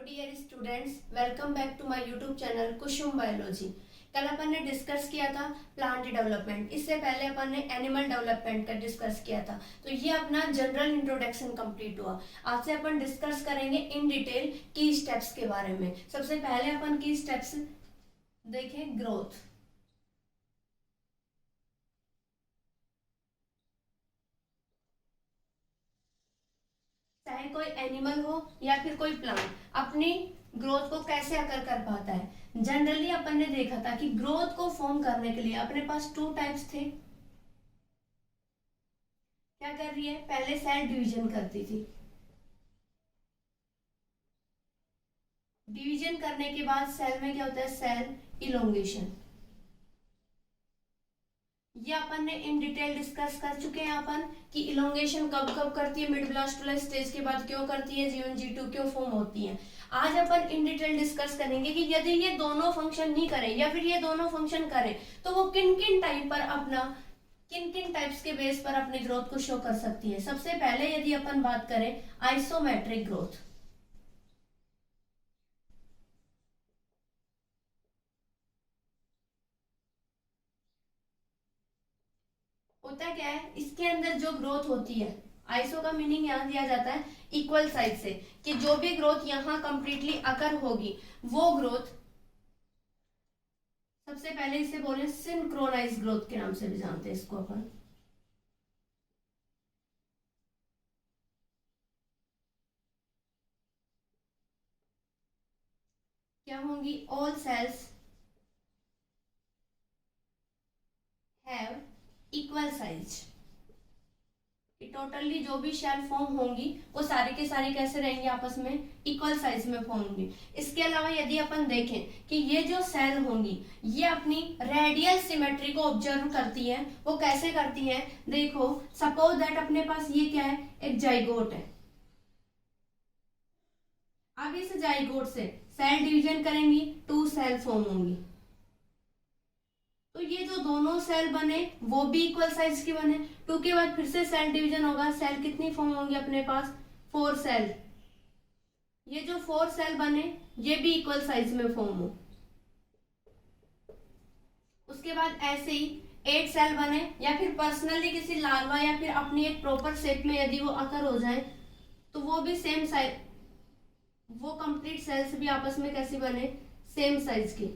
Dear students, welcome back to my YouTube channel Kusum Biology. कल अपन ने डिस्कस किया था प्लांट डेवलपमेंट। इससे पहले अपन ने एनिमल डेवलपमेंट का डिस्कस किया था। तो ये अपना जनरल इंट्रोडक्शन कंप्लीट हुआ। आज से अपन डिस्कस करेंगे इन डिटेल की स्टेप्स के बारे में। सबसे पहले अपन की स्टेप्स देखें, ग्रोथ। चाहे कोई एनिमल हो या फिर कोई प्लांट, अपनी ग्रोथ को कैसे अकर कर पाता है। जनरली अपन ने देखा था कि ग्रोथ को फॉर्म करने के लिए अपने पास टू टाइप्स थे। क्या कर रही है, पहले सेल डिवीजन करती थी। डिवीजन करने के बाद सेल में क्या होता है, सेल इलोंगेशन। ये अपन ने इन डिटेल डिस्कस कर चुके हैं अपन कि इलोंगेशन कब कब करती है, मिड ब्लास्टुला स्टेज के बाद क्यों करती है, G1 G2 क्यों फॉर्म होती है। आज अपन इन डिटेल डिस्कस करेंगे कि यदि ये दोनों फंक्शन नहीं करें या फिर ये दोनों फंक्शन करें तो वो किन किन टाइप पर अपना किन किन टाइप्स के बेस पर अपनी ग्रोथ को शो कर सकती है। सबसे पहले यदि अपन बात करें आइसोमेट्रिक ग्रोथ। होता क्या है, इसके अंदर जो ग्रोथ होती है, आइसो का मीनिंग यहां दिया जाता है इक्वल साइड से, कि जो भी ग्रोथ यहां कंप्लीटली अकर होगी वो ग्रोथ, सबसे पहले इसे बोले सिंक्रोनाइज ग्रोथ के नाम से भी जानते हैं इसको अपन। क्या होंगी, all cells have equal size. Totally जो भी शेल फॉर्म होंगी वो सारे के सारे कैसे रहेंगे, आपस में इक्वल साइज में फॉर्म होंगी। इसके अलावा यदि अपन देखें कि ये जो सेल होंगी ये अपनी रेडियल सिमेट्री को ऑब्जर्व करती है। वो कैसे करती है, देखो सपोज दैट अपने पास ये क्या है, एक जाइगोट है। अब इस जाइगोट से सेल डिवीजन करेंगी, टू सेल फॉर्म होंगी। तो ये जो दोनों सेल बने वो भी इक्वल साइज के बने। टू के बाद फिर से सेल डिवीजन होगा, सेल कितनी फॉर्म होंगी अपने पास, 4 सेल। ये जो 4 सेल बने ये भी इक्वल साइज में फॉर्म हो। उसके बाद ऐसे ही 8 सेल बने, या फिर पर्सनली किसी लार्वा या फिर अपनी एक प्रॉपर शेप में यदि वो अकर हो जाए तो वो भी सेम साइज, वो कंप्लीट सेल्स भी आपस में कैसी बने, सेम साइज की।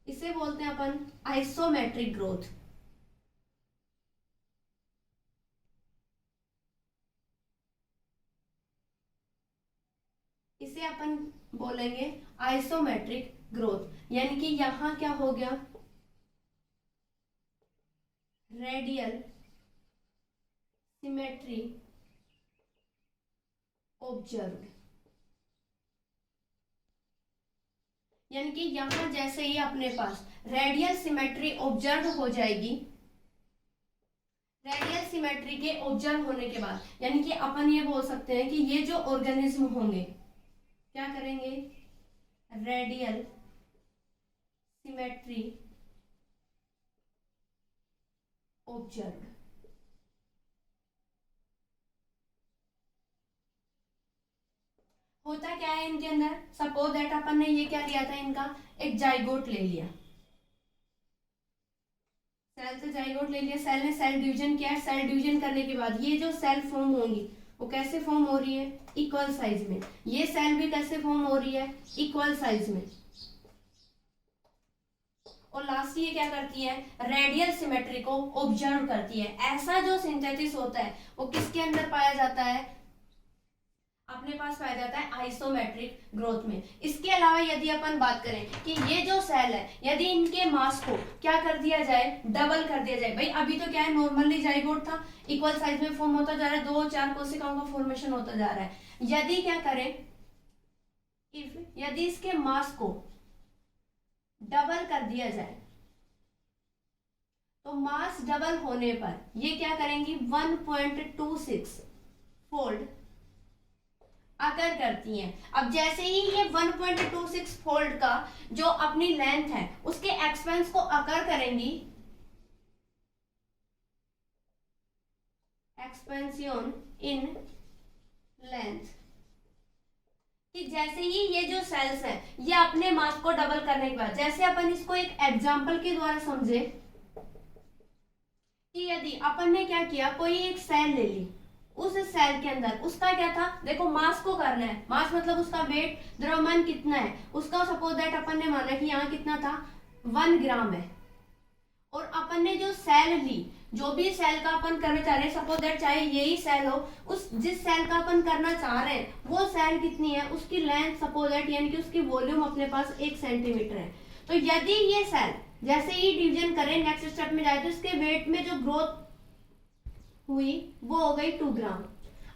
इसे बोलते हैं अपन आइसोमेट्रिक ग्रोथ। इसे अपन बोलेंगे आइसोमेट्रिक ग्रोथ, यानी कि यहां क्या हो गया, रेडियल सिमेट्री ऑब्जर्व्ड। यानी कि यहां जैसे ही अपने पास रेडियल सिमेट्री ऑब्जर्व हो जाएगी, रेडियल सिमेट्री के ऑब्जर्व होने के बाद यानी कि अपन ये बोल सकते हैं कि ये जो ऑर्गेनिज्म होंगे क्या करेंगे, रेडियल सिमेट्री ऑब्जर्व। होता क्या है इनके अंदर, सपोज दैट अपन ने ये क्या लिया था, इनका एक जाइगोट ले लिया, सेल से जाइगोट ले लिया, सेल ने सेल डिवीजन किया। सेल डिवीजन करने के बाद ये जो सेल फॉर्म होंगी वो कैसे फॉर्म हो रही है, इक्वल साइज में। ये सेल भी कैसे फॉर्म हो रही है, इक्वल साइज में। और लास्ट ये क्या करती है, रेडियल सिमेट्री को ऑब्जर्व करती है। ऐसा जो सिंथेसिस होता है वो किसके अंदर पाया जाता है, अपने पास पाया जाता है आइसोमेट्रिक ग्रोथ में। इसके अलावा यदि अपन बात करें कि ये जो सेल है यदि इनके मास को क्या कर दिया जाए, डबल कर दिया जाए। भाई अभी तो क्या है, नॉर्मली जाइगोट था, इक्वल साइज में फॉर्म होता जा रहा है, 2-4 कोशिकाओं का फॉर्मेशन होता जा रहा है। यदि क्या करें, यदि इसके मास को डबल कर दिया जाए तो मास डबल होने पर ये क्या करेंगी, 1.26 फोल्ड अकर करती हैं। अब जैसे ही ये 1.26 फोल्ड का जो अपनी लेंथ है उसके एक्सपेंस को अकर करेंगी, एक्सपेंशन इन लेंथ, जैसे ही ये जो सेल्स है ये अपने मास को डबल करने के बाद, जैसे अपन इसको एक एग्जांपल के द्वारा समझे कि यदि अपन ने क्या किया, कोई एक सेल ले ली, उस सेल के अंदर उसका क्या था, देखो मास को करना है, मास मतलब उसका वेट, द्रव्यमान कितना है उसका, सपोज दैट अपन ने माना कि यहाँ कितना था 1 ग्राम है, और अपन ने जो सेल ली, जो भी सेल का अपन करना चाह रहे हैं, सपोज दैट चाहे यही सेल हो, उस जिस सेल का अपन करना चाह रहे हैं वो सेल कितनी है, उसकी लेंथ सपोज दैट यानी कि उसकी वॉल्यूम अपने पास 1 सेंटीमीटर है। तो यदि ये सेल जैसे ही डिवीजन करें, नेक्स्ट स्टेप में जाए तो इसके वेट में जो ग्रोथ हुई वो हो गई 2 ग्राम।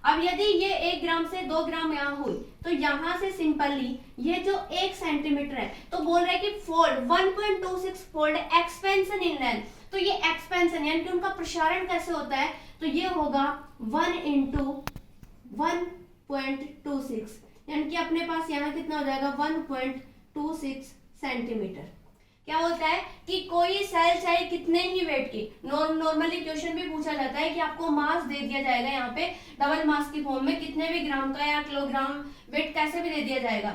अब यदि ये 1 ग्राम से 2 ग्राम यहाँ हुई, तो यहां से सिंपली ये जो 1 सेंटीमीटर है, तो बोल रहे हैं कि fold 1.26 fold expansion in length. तो ये एक्सपेंशन यानी कि उनका प्रसारण कैसे होता है, तो ये होगा 1 इंटू 1.26, यानी कि अपने पास यहाँ कितना हो जाएगा 1.26 सेंटीमीटर। क्या होता है कि कोई सेल चाहे कितने ही वेट की, नॉर्मली क्वेश्चन भी पूछा जाता है कि आपको मास दे दिया जाएगा यहाँ पे डबल मास की फॉर्म में, कितने भी ग्राम का या किलोग्राम वेट कैसे भी दे दिया जाएगा,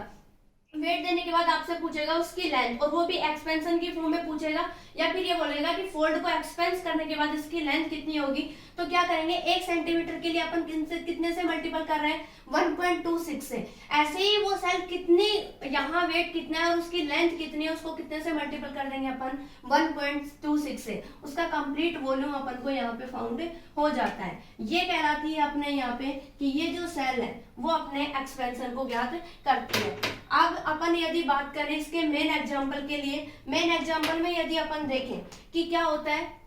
वेट देने के बाद आपसे पूछेगा उसकी लेंथ, और वो भी एक्सपेंशन की फॉर्म में पूछेगा, या फिर ये बोलेगा कि फोल्ड को एक्सपेंस करने के बाद इसकी लेंथ कितनी होगी। तो क्या करेंगे, 1 सेंटीमीटर के लिए अपन कितने से मल्टीपल कर रहे हैं 1.26 से, ऐसे ही वो सेल कितनी, यहाँ वेट कितना है और उसकी लेंथ कितनी है, उसको कितने से मल्टीपल कर देंगे अपन 1.26 से, उसका कंप्लीट वॉल्यूम अपन को यहाँ पे फाउंड हो जाता है। ये कहलाती है अपने यहाँ पे कि ये जो सेल है वो अपने एक्सपेंशन को ज्ञात करती है। अब अपन यदि बात करें इसके मेन एग्जांपल के लिए, मेन एग्जांपल में यदि अपन देखें कि क्या होता है,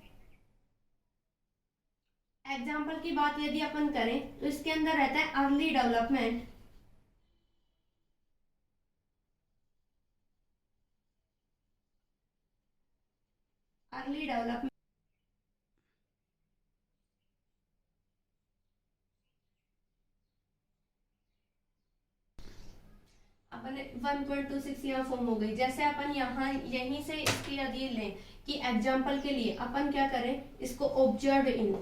एग्जांपल की बात यदि अपन करें तो इसके अंदर रहता है अर्ली डेवलपमेंट, अर्ली डेवलपमेंट अपन 1.26 यहाँ फॉर्म हो गई। जैसे अपन यहाँ यहीं से इसकी यदि लें कि एग्जांपल के लिए अपन क्या करें, इसको ऑब्जर्व इन,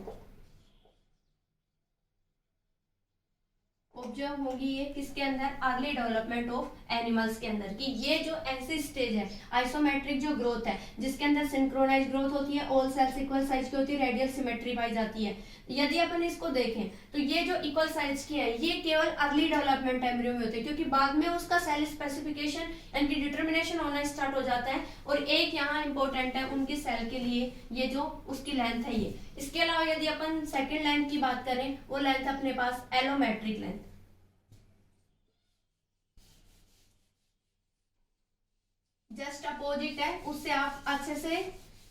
ऑब्जर्व होगी ये किसके अंदर, अर्ली डेवलपमेंट ऑफ एनिमल्स के अंदर, कि ये जो ऐसी स्टेज है आइसोमेट्रिक जो ग्रोथ है जिसके अंदर सिंक्रोनाइज ग्रोथ होती है, ऑल सेल्स इक्वल साइज की होती है, रेडियल सिमेट्री पाई जाती है। यदि अपन इसको देखें तो ये जो इक्वल साइज की है ये केवल अर्ली डेवलपमेंट एम्ब्रियो में होती है, क्योंकि बाद में उसका सेल स्पेसिफिकेशन यानी कि डिटर्मिनेशन होना स्टार्ट हो जाता है। और एक यहाँ इंपॉर्टेंट है उनकी सेल के लिए, ये जो उसकी लेंथ है ये। इसके अलावा यदि अपन सेकेंड लेंथ की बात करें, वो लेंथ अपने पास एलोमेट्रिक लेंथ, जस्ट अपोजिट है, उससे आप अच्छे से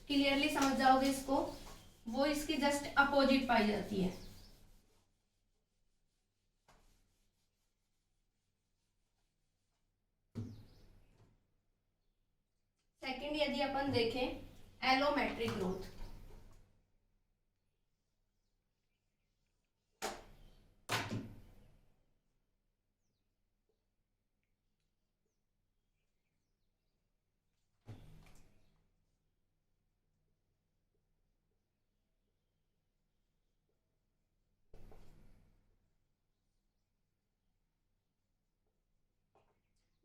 क्लियरली समझ जाओगे इसको, वो इसकी जस्ट अपोजिट पाई जाती है। सेकंड यदि अपन देखें एलोमेट्रिक ग्रोथ,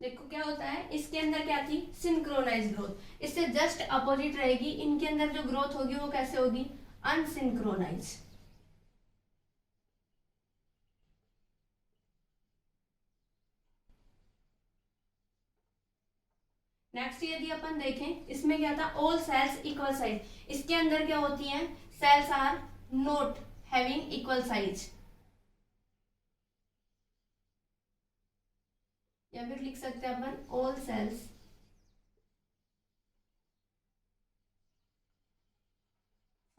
देखो क्या होता है, इसके अंदर क्या थी सिंक्रोनाइज ग्रोथ, इससे जस्ट अपोजिट रहेगी, इनके अंदर जो ग्रोथ होगी वो कैसे होगी अनसिंक्रोनाइज। नेक्स्ट यदि अपन देखें इसमें क्या था ऑल सेल्स इक्वल साइज, इसके अंदर क्या होती हैं cells are not having equal size, या फिर लिख सकते हैं अपन all cells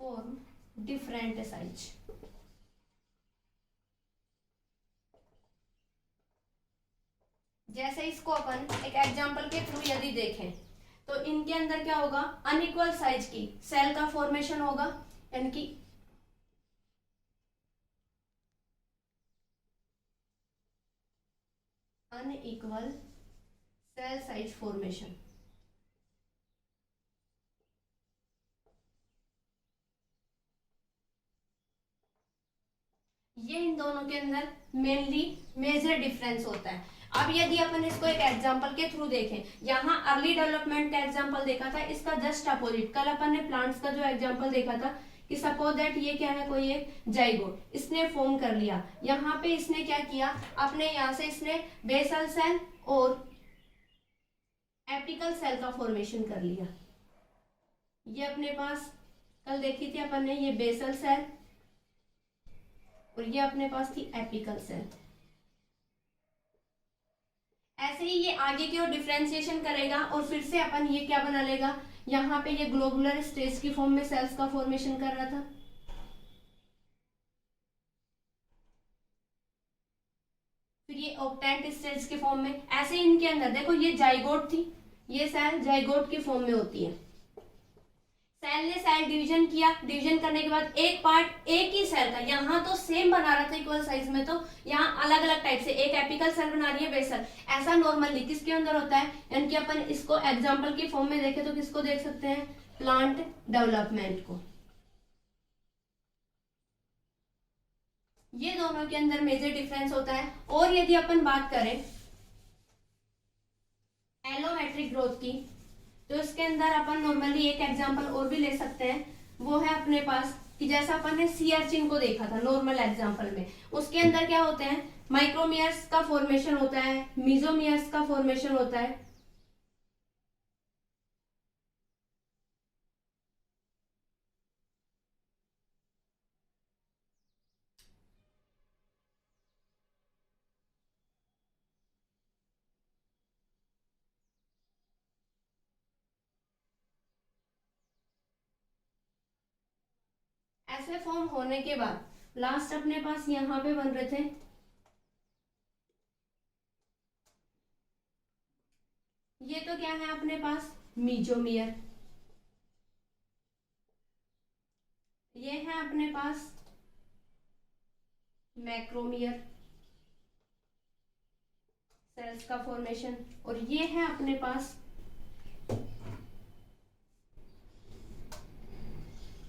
form different size. जैसे इसको अपन एक एग्जांपल के थ्रू यदि देखें तो इनके अंदर क्या होगा अनइक्वल साइज की सेल का फॉर्मेशन होगा, यानी कि अनइक्वल सेल साइज फॉर्मेशन। ये इन दोनों के अंदर मेनली मेजर डिफरेंस होता है। अब यदि अपन इसको एक एग्जांपल के थ्रू देखें, यहाँ अर्ली डेवलपमेंट का एग्जांपल देखा था, इसका जस्ट अपोजिट कल अपन ने प्लांट्स का जो एग्जांपल देखा था कि सपोज दैट ये क्या है, कोई एक जाइगोट, इसने फॉर्म कर लिया। यहाँ पे इसने क्या किया, अपने यहाँ से इसने बेसल सेल और एपिकल सेल का फॉर्मेशन कर लिया। ये अपने पास कल देखी थी अपन ने, ये बेसल सेल और ये अपने पास थी एपिकल सेल। ऐसे ही ये आगे की ओर डिफरेंशिएशन करेगा और फिर से अपन ये क्या बना लेगा, यहाँ पे ये ग्लोबुलर स्टेज की फॉर्म में सेल्स का फॉर्मेशन कर रहा था। फिर ये ऑक्टेंट स्टेज के फॉर्म में, ऐसे इनके अंदर देखो ये जाइगोट थी, ये सेल जाइगोट की फॉर्म में होती है। सेल ने सेल डिवीजन किया, डिवीजन करने के बाद एक पार्ट एक ही सेल का, यहाँ तो सेम बना रहा था इक्वल साइज में, तो यहाँ अलग अलग टाइप से एक एपिकल सेल बना रही है बेसल। ऐसा नॉर्मली किसके अंदर होता है, यानी कि अपन इसको एग्जांपल की फॉर्म में देखें तो किसको देख सकते हैं, प्लांट डेवलपमेंट को। ये दोनों के अंदर मेजर डिफरेंस होता है। और यदि अपन बात करें एलोमेट्रिक ग्रोथ की, तो इसके अंदर अपन नॉर्मली एक एग्जांपल और भी ले सकते हैं, वो है अपने पास कि जैसा अपन ने सी अर्चिन को देखा था नॉर्मल एग्जांपल में, उसके अंदर क्या होते हैं, माइक्रोमियर्स का फॉर्मेशन होता है, मीजोमियर्स का फॉर्मेशन होता है। ऐसे फॉर्म होने के बाद लास्ट अपने पास यहाँ पे बन रहे थे, ये तो क्या है अपने पास मीजोमियर, ये है अपने पास मैक्रोमियर सेल्स का फॉर्मेशन, और ये है अपने पास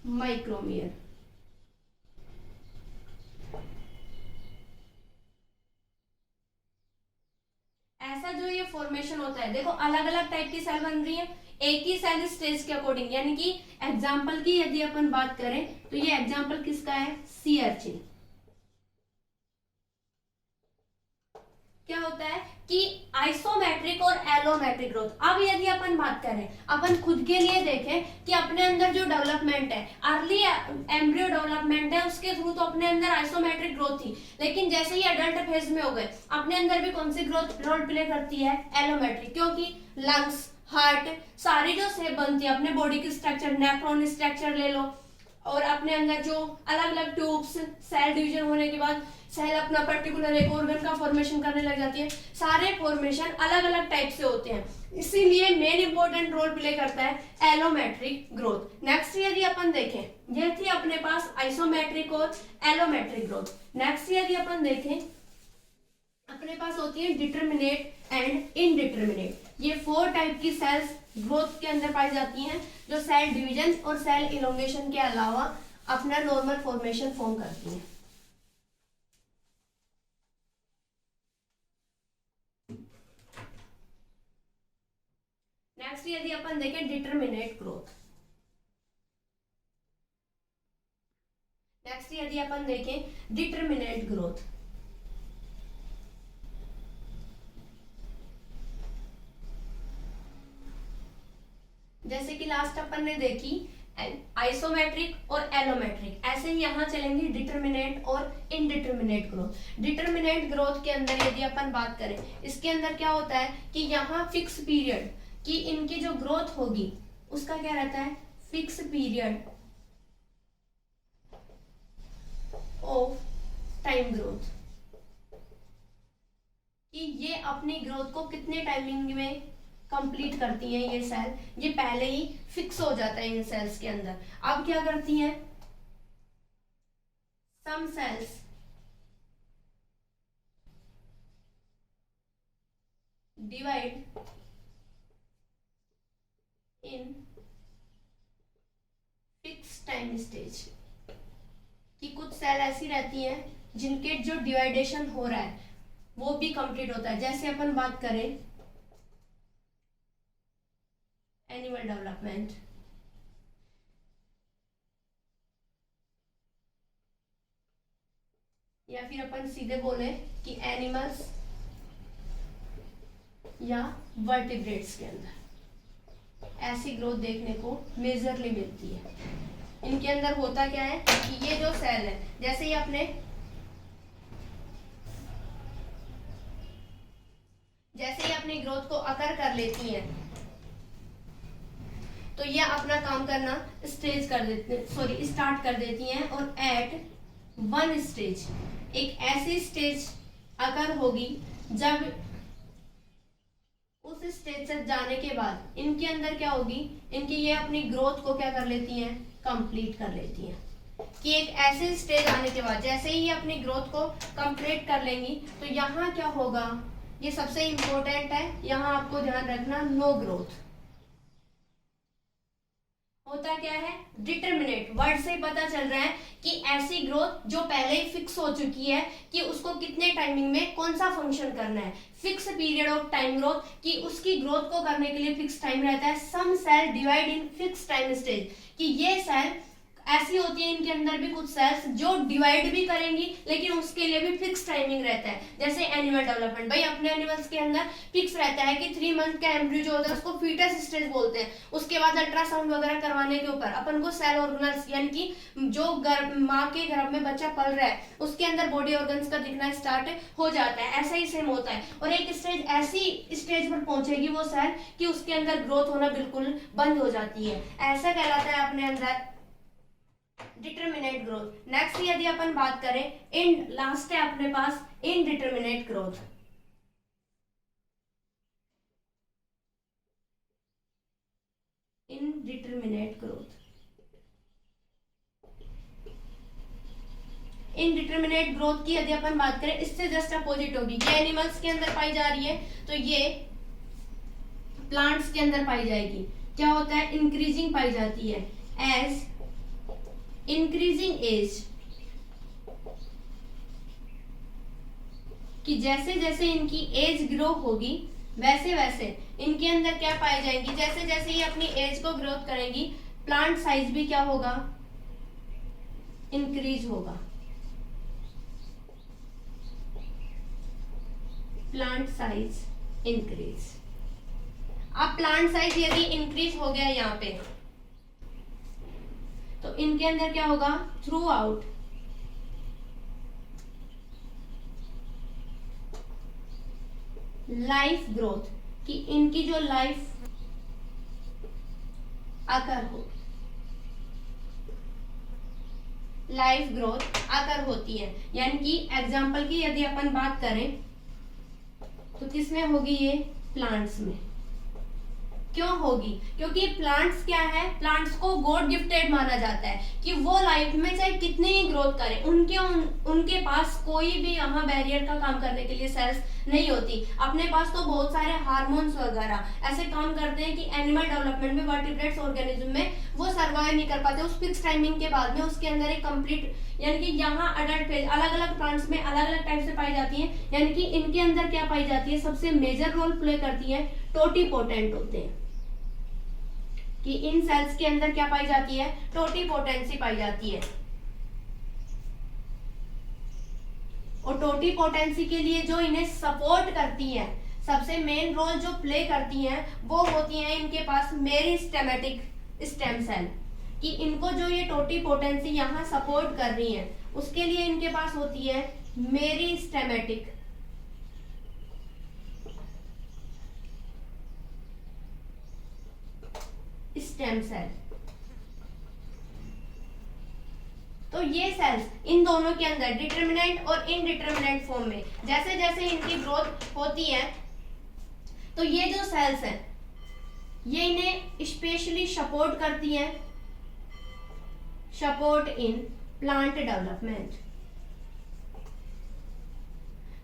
माइक्रोमियर। ऐसा जो ये फॉर्मेशन होता है, देखो अलग अलग टाइप की सेल बन रही है, एक ही सेल स्टेज के अकॉर्डिंग, यानी कि एग्जांपल की यदि अपन बात करें तो ये एग्जांपल किसका है, सी अर्चिन। क्या होता है कि आइसोमेट्रिक और एलोमेट्रिक ग्रोथ। अब यदि अपन बात करें, अपन खुद के लिए देखें कि अपने अंदर जो डेवलपमेंट है, अर्ली एम्ब्रियो डेवलपमेंट है, उसके थ्रू तो अपने अंदर आइसोमेट्रिक ग्रोथ थी, लेकिन जैसे ही अडल्ट फेज में हो गए, अपने अंदर भी कौन सी ग्रोथ रोल प्ले करती है, एलोमेट्रिक, क्योंकि लंग्स, हार्ट, सारी जो सेप बनती है अपने बॉडी की स्ट्रक्चर, नेफ्रॉन स्ट्रक्चर ले लो, और अपने अंदर जो अलग अलग ट्यूब्स, सेल डिवीजन होने के बाद सेल अपना पर्टिकुलर एक ऑर्गन का फॉर्मेशन करने लग जाती है, सारे फॉर्मेशन अलग अलग टाइप से होते हैं, इसीलिए मेन इंपॉर्टेंट रोल प्ले करता है एलोमेट्रिक ग्रोथ। नेक्स्ट यदि अपन देखें, ये थी अपने पास आइसोमेट्रिक और एलोमेट्रिक ग्रोथ। नेक्स्ट यदि अपन देखें, अपने पास होती है डिटरमिनेट एंड इनडिटरमिनेट। ये 4 टाइप की सेल्स ग्रोथ के अंदर पाई जाती हैं, जो सेल डिवीजन और सेल इलोंगेशन के अलावा अपना नॉर्मल फॉर्मेशन फॉर्म करती हैं। नेक्स्ट यदि अपन देखें डिटरमिनेट ग्रोथ, नेक्स्ट यदि अपन देखें डिटरमिनेट ग्रोथ, जैसे कि लास्ट अपन ने देखी आइसोमेट्रिक और एलोमेट्रिक, ऐसे ही यहाँ चलेंगे डिटरमिनेट और इनडिटरमिनेट ग्रोथ। डिटरमिनेट ग्रोथ के अंदर यदि अपन बात करें, इसके अंदर क्या होता है कि यहाँ फिक्स पीरियड कि इनकी जो ग्रोथ होगी उसका क्या रहता है, fix period of time growth, कि ये अपनी ग्रोथ को कितने टाइमिंग में कंप्लीट करती हैं ये सेल, ये पहले ही फिक्स हो जाता है इन सेल्स के अंदर। अब क्या करती हैं, some cells divide in fix time stage, कि कुछ सेल ऐसी रहती हैं जिनके जो डिवाइडेशन हो रहा है वो भी कंप्लीट होता है। जैसे अपन बात करें एनिमल डेवलपमेंट, या फिर अपन सीधे बोले कि एनिमल्स या वर्टिब्रेट्स के अंदर ऐसी ग्रोथ देखने को मेजरली मिलती है। इनके अंदर होता क्या है कि ये जो सेल है, जैसे ही अपने ग्रोथ को अकर कर लेती हैं, तो ये अपना काम करना स्टार्ट कर देती हैं। और एट वन स्टेज, एक ऐसी स्टेज अकर होगी जब उस स्टेज से जाने के बाद इनके अंदर क्या होगी, इनकी ये अपनी ग्रोथ को क्या कर लेती हैं, कंप्लीट कर लेती हैं। कि एक ऐसे स्टेज आने के बाद जैसे ही अपनी ग्रोथ को कंप्लीट कर लेंगी, तो यहाँ क्या होगा, ये सबसे इंपॉर्टेंट है, यहाँ आपको ध्यान रखना, नो ग्रोथ। होता क्या है, डिटरमिनेट, वर्ड से पता चल रहा है कि ऐसी ग्रोथ जो पहले ही फिक्स हो चुकी है कि उसको कितने टाइमिंग में कौन सा फंक्शन करना है, fix period of time growth, कि उसकी ग्रोथ को करने के लिए फिक्स टाइम रहता है। Some cell divide in fix time stage, कि ये सेल ऐसी होती है, इनके अंदर भी कुछ सेल्स जो डिवाइड भी करेंगी लेकिन उसके लिए भी फिक्स टाइमिंग रहता है। जैसे एनिमल डेवलपमेंट, भाई अपने एनिमल्स के अंदर फिक्स रहता है कि 3 मंथ का एम्ब्रियो जो होता है उसको फीटस स्टेज बोलते हैं। उसके बाद अल्ट्रासाउंड वगैरह करवाने के ऊपर अपन को सेल ऑर्गेनल्स, यानी कि जो माँ के गर्भ में बच्चा पल रहा है उसके अंदर बॉडी ऑर्गन्स का दिखना स्टार्ट हो जाता है। ऐसा ही सेम होता है। और एक स्टेज ऐसी स्टेज पर पहुंचेगी वो सेल कि उसके अंदर ग्रोथ होना बिल्कुल बंद हो जाती है। ऐसा कहलाता है अपने अंदर डिटरमिनेट ग्रोथ। नेक्स्ट यदि अपन बात करें इन, लास्ट है अपने पास indeterminate growth. Indeterminate growth, indeterminate growth की यदि अपन बात करें, इससे जस्ट अपोजिट होगी। ये एनिमल्स के अंदर पाई जा रही है, तो ये प्लांट्स के अंदर पाई जाएगी। क्या होता है, इंक्रीजिंग पाई जाती है। एज इंक्रीजिंग एज, कि जैसे जैसे इनकी एज ग्रो होगी वैसे वैसे इनके अंदर क्या पाई जाएंगी, जैसे जैसे ये अपनी एज को ग्रोथ करेंगी, प्लांट साइज भी क्या होगा, इंक्रीज होगा। Plant size increase. अब प्लांट साइज यदि इंक्रीज हो गया यहाँ पे, तो इनके अंदर क्या होगा, थ्रू आउट लाइफ ग्रोथ, कि इनकी जो लाइफ आकर हो, लाइफ ग्रोथ आकर होती है। यानी कि एग्जाम्पल की यदि अपन बात करें तो किसमें होगी, ये प्लांट्स में। क्यों होगी, क्योंकि प्लांट्स क्या है, प्लांट्स को गॉड गिफ्टेड माना जाता है कि वो लाइफ में चाहे कितनी ही ग्रोथ करें, उनके पास कोई भी यहाँ बैरियर का काम करने के लिए सेल्स नहीं होती। अपने पास तो बहुत सारे हार्मोन्स वगैरह ऐसे काम करते हैं कि एनिमल डेवलपमेंट में, वर्टिब्रेट्स ऑर्गेनिज्म में वो सर्वाइव नहीं कर पाते उस फिक्स टाइमिंग के बाद में। उसके अंदर एक कंप्लीट, यानी कि यहाँ अडल्ट फेज अलग अलग प्लांट्स में अलग अलग टाइप से पाई जाती है। यानी कि इनके अंदर क्या पाई जाती है, सबसे मेजर रोल प्ले करती है टोटीपोटेंट होते हैं। कि इन सेल्स के अंदर क्या पाई जाती है, टोटीपोटेंसी पाई जाती है। और टोटीपोटेंसी के लिए जो इन्हें सपोर्ट करती है, सबसे मेन रोल जो प्ले करती हैं, वो होती हैं इनके पास मेरिस्टेमेटिक स्टेम सेल। कि इनको जो ये टोटीपोटेंसी यहाँ सपोर्ट कर रही है, उसके लिए इनके पास होती है मेरिस्टेमेटिक स्टेम सेल। तो ये सेल्स इन दोनों के अंदर डिटरमिनेंट और इनडिटरमिनेंट फॉर्म में जैसे जैसे इनकी ग्रोथ होती है, तो ये जो सेल्स हैं ये इन्हें स्पेशली सपोर्ट करती हैं, सपोर्ट इन प्लांट डेवलपमेंट।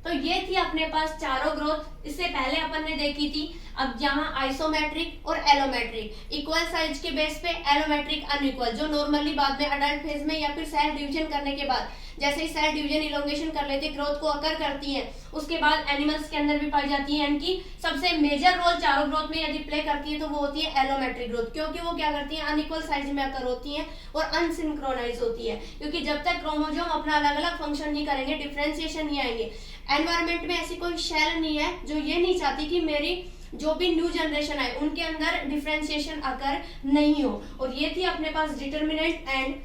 तो ये थी अपने पास चारों ग्रोथ। इससे पहले अपन ने देखी थी, अब यहाँ आइसोमेट्रिक और एलोमेट्रिक, इक्वल साइज के बेस पे एलोमेट्रिक अनइक्वल, जो नॉर्मली बाद में अडल्ट फेज में या फिर सेल डिवीजन करने के बाद जैसे ही सेल डिवीजन इलोंगेशन कर लेते हैं, ग्रोथ को अकर करती है, उसके बाद एनिमल्स के अंदर भी पाई जाती है। यानी कि सबसे मेजर रोल चारों ग्रोथ में यदि प्ले करती है तो वो होती है एलोमेट्रिक ग्रोथ, क्योंकि वो क्या करती है, अनइक्वल साइज में अकर होती है और अनसिंक्रोनाइज होती है, क्योंकि जब तक क्रोमोसोम अपना अलग अलग फंक्शन नहीं करेंगे, डिफरेंशिएशन नहीं आएंगे। एनवायरमेंट में ऐसी कोई शेल नहीं है जो ये नहीं चाहती कि मेरी जो भी न्यू जनरेशन आए उनके अंदर डिफरेंशिएशन अकर नहीं हो। और ये थी अपने पास डिटर्मिनेंट एंड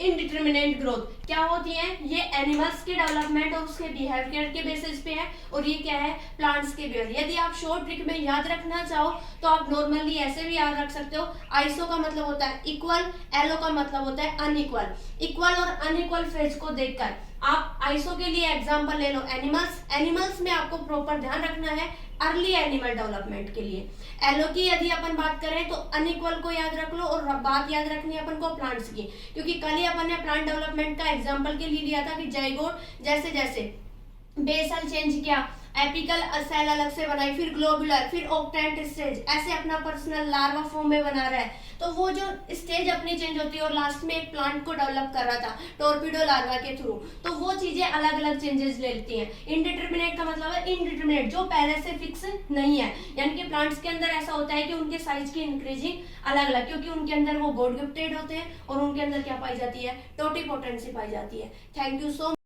इनडिटर्मिनेंट ग्रोथ। क्या होती है, ये एनिमल्स के डेवलपमेंट और उसके बिहेवियर के बेसिस पे है, और ये क्या है, प्लांट्स के बिहेवियर। यदि आप शॉर्ट ट्रिक में याद रखना चाहो तो आप नॉर्मली ऐसे भी याद रख सकते हो। आइसो का मतलब होता है इक्वल, एलो का मतलब होता है अनइक्वल। इक्वल और अनइक्वल फेज को देखकर आप आइसो के लिए एग्जांपल ले लो एनिमल्स। एनिमल्स में आपको प्रॉपर ध्यान रखना है अर्ली एनिमल डेवलपमेंट के लिए। एलो की यदि अपन बात करें तो अनइक्वल को याद रख लो, और बात याद रखनी है अपन को प्लांट्स की, क्योंकि कल ही अपन ने प्लांट डेवलपमेंट का एग्जांपल के लिए लिया था कि जाइगोट जैसे जैसे बेसल चेंज किया, एपिकल सेल अलग से बनाई, फिर ग्लोबुलर, फिर ऑक्टेंट स्टेज, ऐसे अपना पर्सनल लार्वा फॉर्म में बना रहा है। तो वो जो स्टेज अपनी चेंज होती है और लास्ट में एक प्लांट को डेवलप कर रहा था टोरपीडो लार्वा के थ्रू, तो वो चीजें अलग अलग चेंजेस लेती हैं। इनडिटर्मिनेट का मतलब है इनडिटर्मिनेट, जो पहले से फिक्स नहीं है। यानी कि प्लांट्स के अंदर ऐसा होता है कि उनके साइज की इंक्रीजिंग अलग अलग, क्योंकि उनके अंदर वो गॉड गिफ्टेड होते हैं और उनके अंदर क्या पाई जाती है, टोटिपोटेंसी पाई जाती है। Thank you so